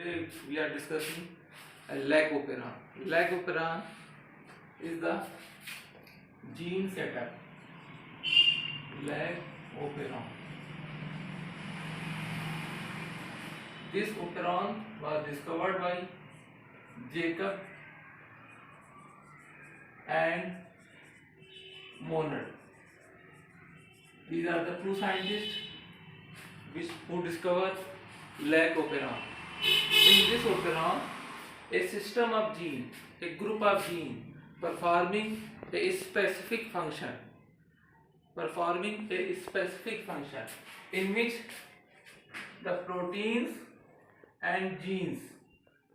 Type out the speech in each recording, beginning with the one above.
Today we are discussing Lac-operon. Lac-operon is the gene setup. Lac-operon. This operon was discovered by Jacob and Monod. These are the two scientists who discovered Lac-operon. In this operon, a system of genes, a group of genes performing a specific function, in which the proteins and genes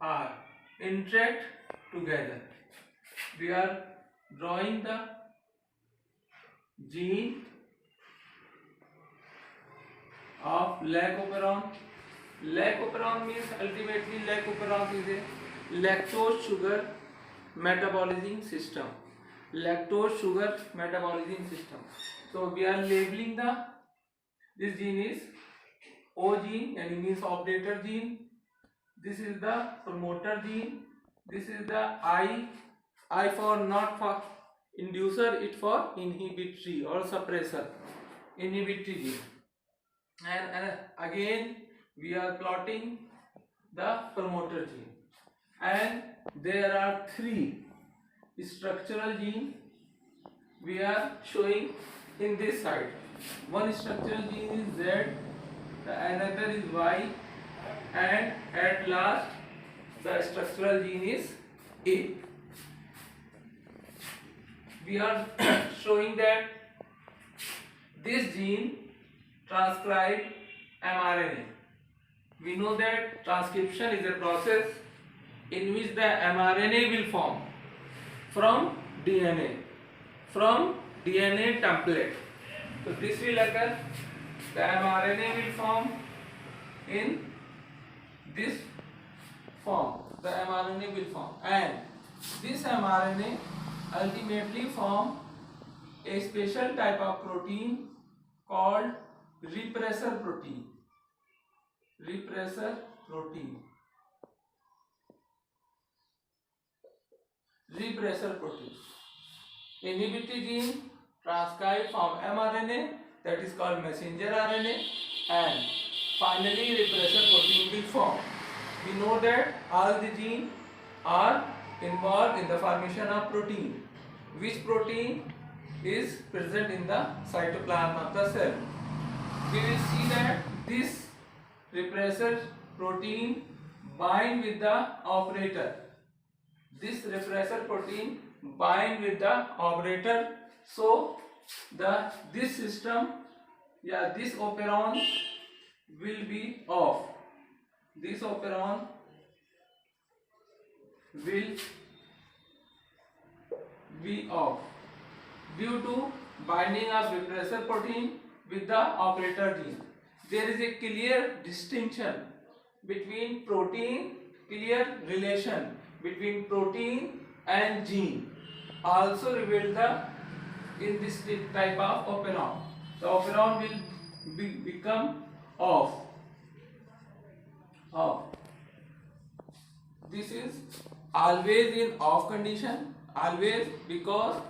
are interact together. We are drawing the gene of Lac-operon. Lac-operon means ultimately Lac-operon is a lactose sugar metabolizing system. Lactose sugar metabolizing system. So we are labeling this gene is O gene, and it means operator gene. This is the promoter gene. This is the I for not for inducer, it for inhibitory or suppressor, inhibitory gene. And again we are plotting the promoter gene, and there are three structural genes we are showing in this side. One structural gene is Z, another is Y, and at last the structural gene is A. We are showing that this gene transcribe mRNA. We know that transcription is a process in which the mRNA will form from DNA template. So this will occur, the mRNA will form in this form, the mRNA will form, and this mRNA ultimately form a special type of protein called repressor protein. Repressor protein. Inhibitory gene transcribed from mRNA, that is called messenger RNA, and finally repressor protein will form. We know that all the genes are involved in the formation of protein. Which protein is present in the cytoplasm of the cell? We will see that this repressor protein bind with the operator. This repressor protein bind with the operator. So this system, this operon will be off. This operon will be off due to binding of repressor protein with the operator gene. There is a clear distinction between protein, clear relation between protein and gene, also revealed in this type of operon. The operon will become off. This is always in off condition, always, because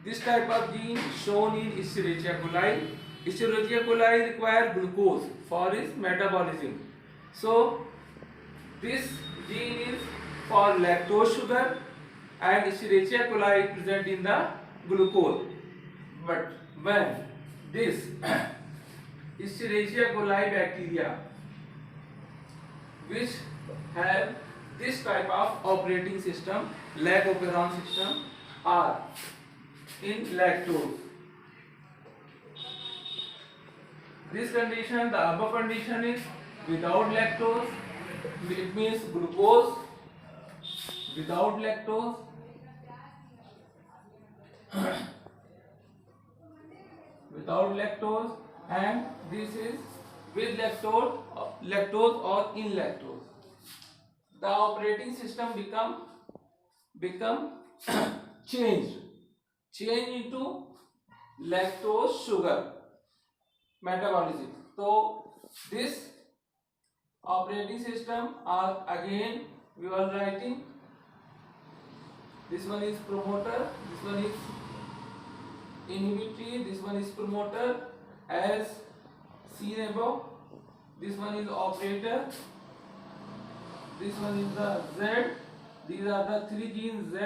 this type of gene shown in Escherichia coli. Escherichia coli require glucose for its metabolism. So this gene is for lactose sugar, and Escherichia coli is present in the glucose. But when this Escherichia coli bacteria, which have this type of operating system, Lac-operon system, are in lactose. This condition, the above condition, is without lactose. It means glucose without lactose. Without lactose, and this is with lactose or in lactose. The operating system become change into lactose sugar metabolism. So this operating system are again we are writing. This one is promoter, this one is inhibitory, this one is promoter as seen above. This one is operator, this one is the Z. These are the three genes Z,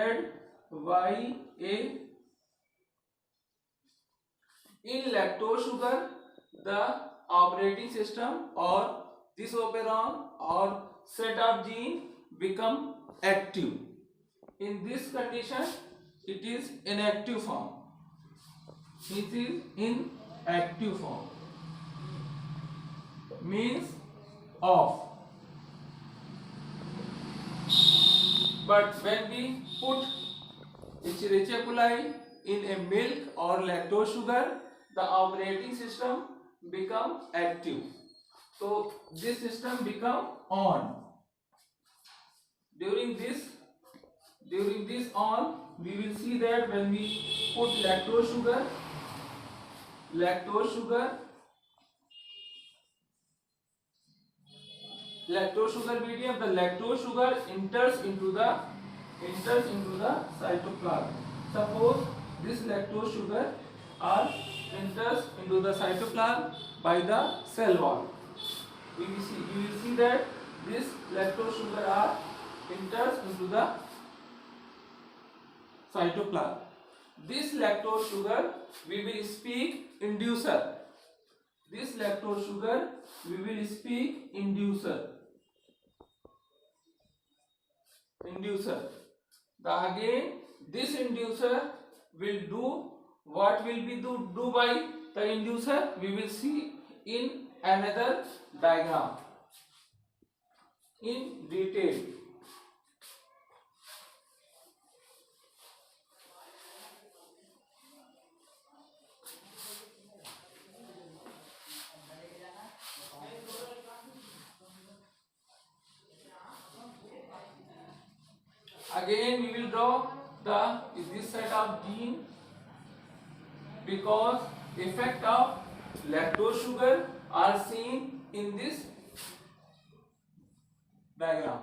Y, A. In lactose sugar, the operating system or this operon or set of gene become active. In this condition, it is inactive form. It is in active form, means off. But when we put Escherichia coli in a milk or lactose sugar, the operating system become active. So this system become on. During this on, we will see that when we put lactose sugar medium, the lactose sugar enters into the cytoplasm. Suppose this lactose sugar enters into the cytoplasm by the cell wall. You will see that this lactose sugar enters into the cytoplasm. This lactose sugar we will speak inducer. This lactose sugar we will speak inducer. Again this inducer will do what will be do by the inducer, we will see in another diagram in detail. Again we will draw this set of gene, because effect of lactose sugar are seen in this diagram.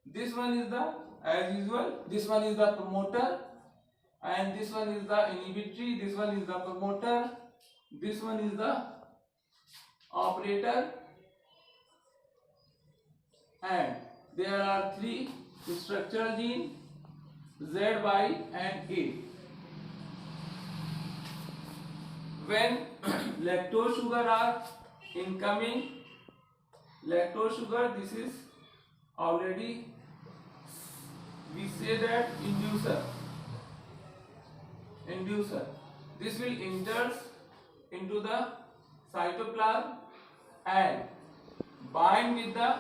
This one is the, as usual, this one is the promoter and this one is the inhibitory, this one is the promoter, this one is the operator, and there are three structural genes Z, Y and A. When lactose sugar are incoming, lactose sugar, this is already we say that inducer. This will enters into the cytoplasm and bind with the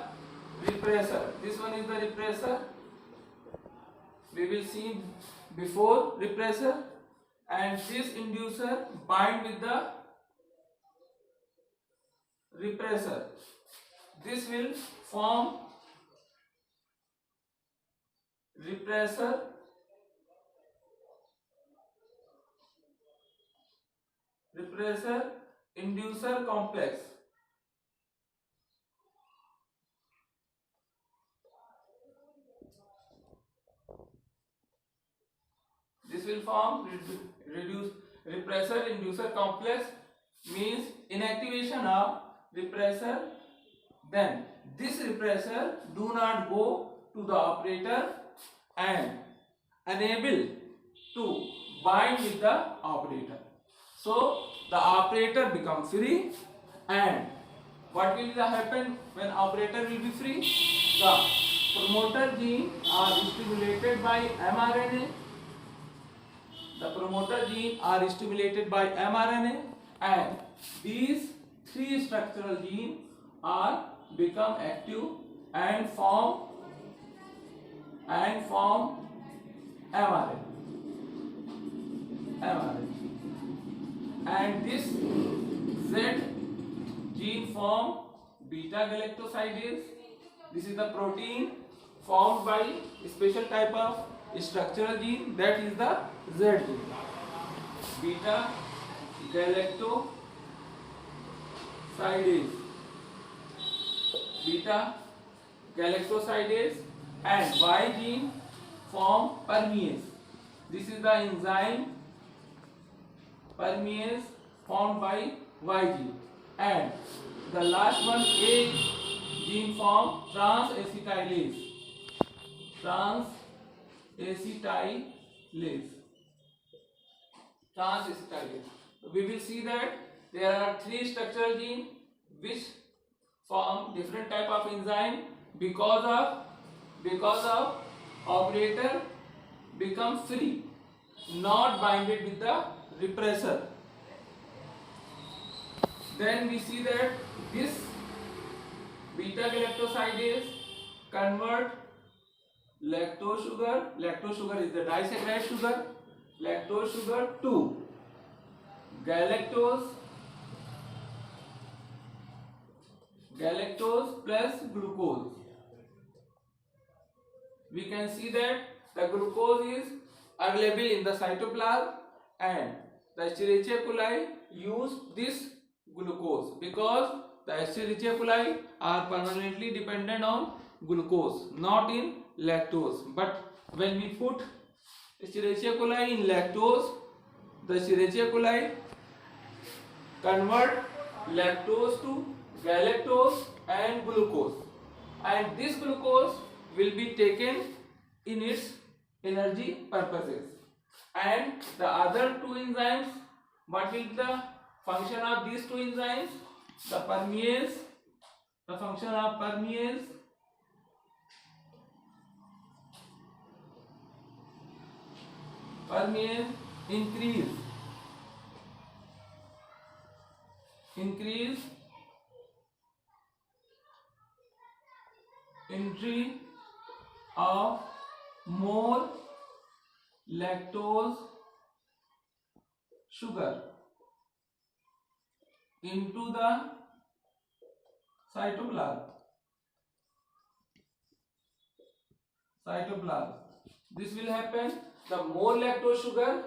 repressor. This one is the repressor. We will see before repressor, and this inducer bind with the repressor. This will form repressor inducer complex. This will form repressor inducer complex, means inactivation of repressor. Then this repressor do not go to the operator and unable to bind with the operator. So the operator become free, and what will happen when operator will be free? The promoter gene are stimulated by mRNA. And these three structural genes are become active and form mRNA. And this Z gene form beta galactosidase. This is the protein formed by a special type of structural gene, that is the Z gene. Beta galactosidase. beta galactosidase, and Y gene form permease. This is the enzyme permease formed by Y gene, and the last one A gene form transacetylase. Transacetylase. We will see that there are three structural genes which form different type of enzyme because of operator become free, not binded with the repressor. Then we see that this beta galactosidase convert lactose sugar is the disaccharide sugar, lactose sugar to galactose plus glucose. We can see that the glucose is available in the cytoplasm, and the Escherichia coli use this glucose because the Escherichia coli are permanently dependent on glucose, not in lactose. But when we put Escherichia coli in lactose, the Escherichia coli convert lactose to galactose and glucose, and this glucose will be taken in its energy purposes. And the other two enzymes, what will be the function of these two enzymes? The function of permease increase entry of more lactose sugar into the cytoplasm. This will happen. The more lactose sugar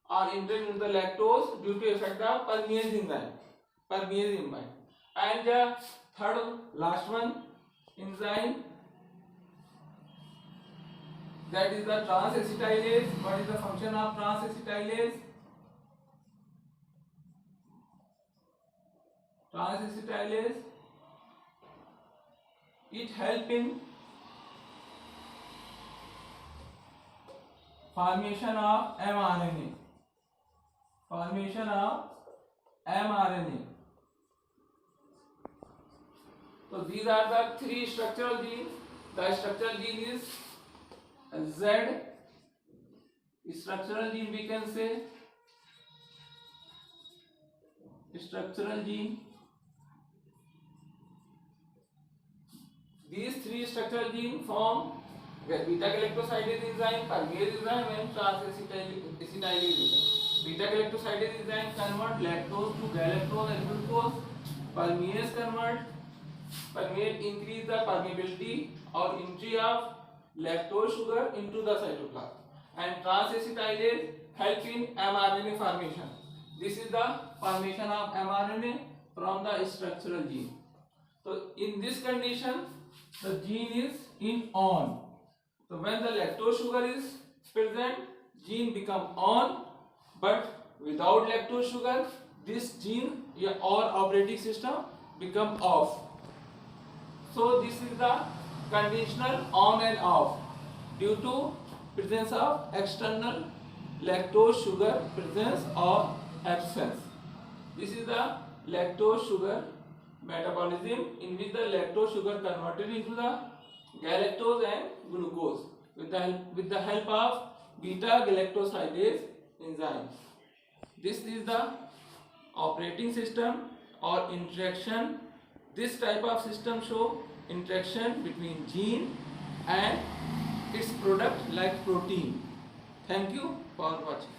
are entering into the lactose due to effect of permease enzyme. And the third last one enzyme, that is the transacetylase. What is the function of transacetylase? It helps in formation of mRNA. So these are the three structural genes. The structural gene is Z. Structural gene we can say structural gene. These three structural genes form beta galactosidase enzyme, permease enzyme, and transacetylase enzyme. Beta galactosidase enzyme convert lactose to galactose and glucose. Permease increase the permeability or entry of lactose sugar into the cytoplasm, and transacetylase help in mRNA formation. This is the formation of mRNA from the structural gene. So in this condition, the gene is in on. So when the lactose sugar is present, gene become on, but without lactose sugar, this gene or operating system become off. So this is the conditional on and off due to presence of external lactose sugar presence or absence. This is the lactose sugar metabolism, in which the lactose sugar converted into the galactose and glucose with the help of beta galactosidase enzyme. This is the operating system or interaction. This type of system show interaction between gene and its product like protein. Thank you for watching.